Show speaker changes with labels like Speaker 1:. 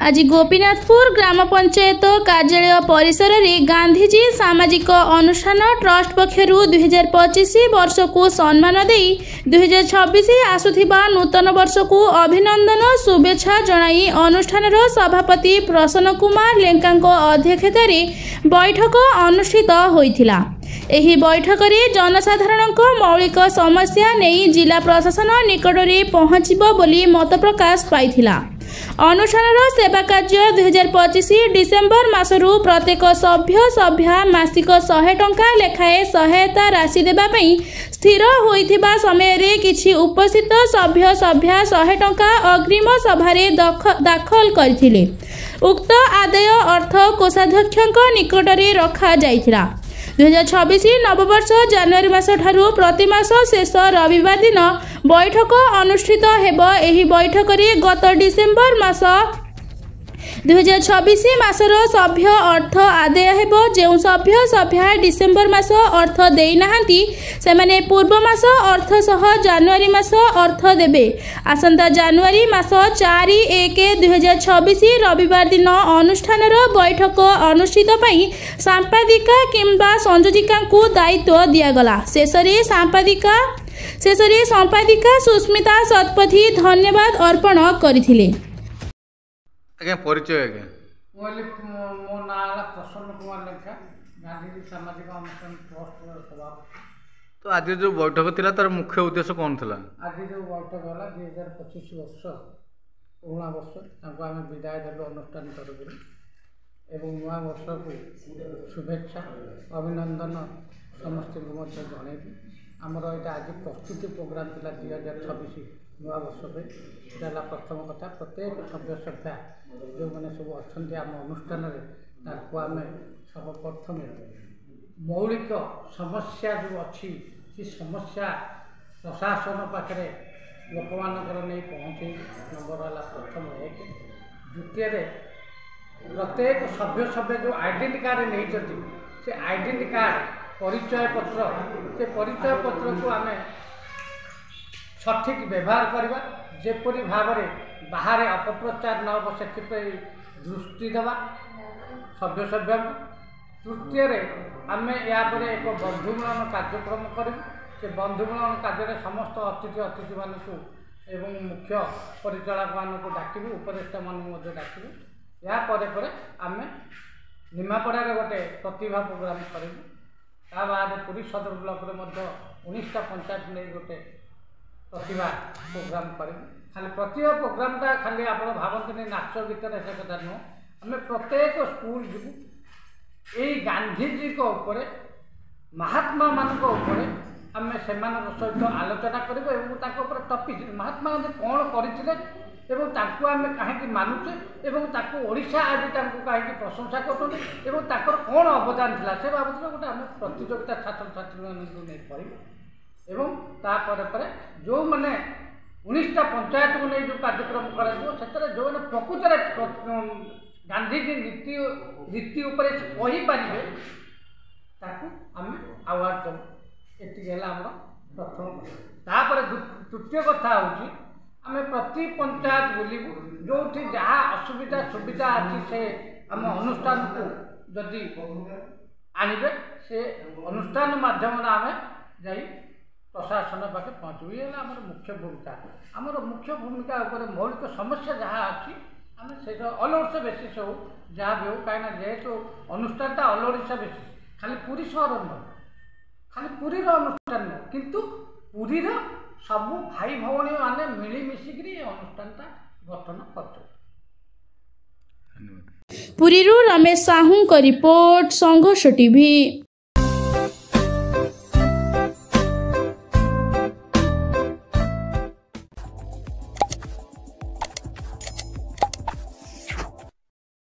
Speaker 1: आज गोपीनाथपुर ग्राम पंचायत कार्यालय परिसर में गांधीजी सामाजिक अनुष्ठान ट्रस्ट पक्षर 2025 वर्ष को सम्मान दे 2026 आसुथिबा नूतन वर्ष को अभिनंदन शुभेच्छा जणाई अनुष्ठान सभापति प्रसन्न कुमार लेंका अध्यक्षता बैठक अनुष्ठित होइथिला। एही बैठक में जनसाधारण मौलिक समस्या नहीं जिला प्रशासन निकट में पहुंचब बोली मत प्रकाश पाइथिला। अनुष्ठान सेवा कार्य 2025 डिसेम्बर मासरू प्रत्येक सभ्या मासिक 100 टंका लेखाएं सहायता राशि देवाई स्थिर होइथिबा समय रे किछि उपस्थित सभ्या 100 टंका अग्रिम सभारे दाखल करथिले। उक्त आदाय अर्थ कोषाध्यक्ष निकट में रखा जाइथिला। 2026 नववर्ष जनवरी मास ठारू प्रति मास शेष रविवार दिन बैठक अनुष्ठित हेब। एही बैठक रे गत डिसेम्बर मास 2026 मासर सभ्य अर्थ आदाय हेब। जो सभ्या डिसेम्बर मास अर्थ देई नाहांती सेमाने पूर्व मास अर्थ सह जनवरी मास अर्थ देबे। आसंता जनवरी मास 4/1/2026 रविवार दिन अनुष्ठान बैठक अनुष्ठित पई सांपादिका किंबा संयोजिका को दायित्व दियागला। शेषरे संपादिका सुस्मिता शतपथी धन्यवाद अर्पण करथिले।
Speaker 2: आज्ञा परिचय आज्ञा
Speaker 3: मो ना प्रसन्न कुमार लेखा गांधीजी सामाजिक अनुष्ठान ट्रस्ट सभापति।
Speaker 2: तो आज जो बैठक थिला तार मुख्य उद्देश्य कौन थिला? आज
Speaker 3: जो बैठक होला 2025 वर्ष पुराणा वर्ष तांको आम विदाय देलु अनुष्ठान तरफ एवं नया वर्ष को शुभेच्छा अभिनंदन समस्त को जनइबी। आमर यहाँ आज प्रस्तुति प्रोग्राम थिला 2026 नया वर्ष पे है प्रथम कथा। प्रत्येक सभ्या जो मैंने सब अच्छा आम अनुष्ठान आम सर्वप्रथम मौलिक समस्या जो अच्छी सी समस्या प्रशासन पाखे लोक मानकर नहीं पहुँचे नंबर है प्रथम 1। द्वितीय प्रत्येक सभ्य जो आइडेंटी कार्ड नहीं से आइडेंटी कार्ड परिचय पत्र से परिचय पत्र को आम सठिक व्यवहार करवा जेपरी भाव में बाहर अपप्रचार न हो से दृष्टि देवा सभ्य। तृतीय आम यापर एक बंधुमिलन कार्यक्रम करूँ से बंधुमिलन कार्य समस्त अतिथि मानू एवं मुख्य परिचालक मानू डाकू उपदेष्टा मानू डाकू। यापर आम निमापड़ा गोटे प्रतिभा प्रोग्राम करूँ। ता बाद पुरी सदर ब्लॉक में 19टा पंचायत नहीं गोटे प्रतिभा प्रोग्राम करें। खाली प्रतिभा प्रोग्रामटा खाली आप भावते नाच गीत से कथा नुह आम प्रत्येक स्कूल जीवु यही गांधीजी को ऊपर महात्मा मानक ऊपर आम से सहित आलोचना कर टपिक महात्मा गांधी कौन करते आम कहीं मानुचे ओडिशा आज कहीं प्रशंसा कर कौन अवदान था से बाबद गोटे आम प्रतियोगिता छात्र छात्री नहीं कर एवं तापर जो मैंने 19टा पंचायत को नहीं जो कार्यक्रम कर जो मैंने प्रकृत गांधीजी रीति उपर कहींपारे आम आवार्ड देव। ये प्रथम तापर तृतीय कथा हूँ आम प्रति पंचायत बुलू जो जहाँ असुविधा सुविधा अच्छी से आम अनुष्ठान को जदि आनबे से अनुष्ठान माध्यम आम जा प्रशासन पाखे पहुँचू। ये मुख्य भूमिका आमर मुख्य भूमिका उपर मौलिक समस्या जहाँ अच्छी आम से ऑल ओडिशा बेसिस हो जहाँ भी हो कहीं जेहेतु अनुष्ठानटा ऑल ओडिशा बेसिस खाली पुरी सहर नुह खाली पुरीर अनुष्ठान नुह किंतु पुरीर सबू भाई भौणी मैंने मिलमिशिकी अनुष्ठानटा गठन कर।
Speaker 1: पुरीरू रमेश साहू का रिपोर्ट संघर्ष टीवी।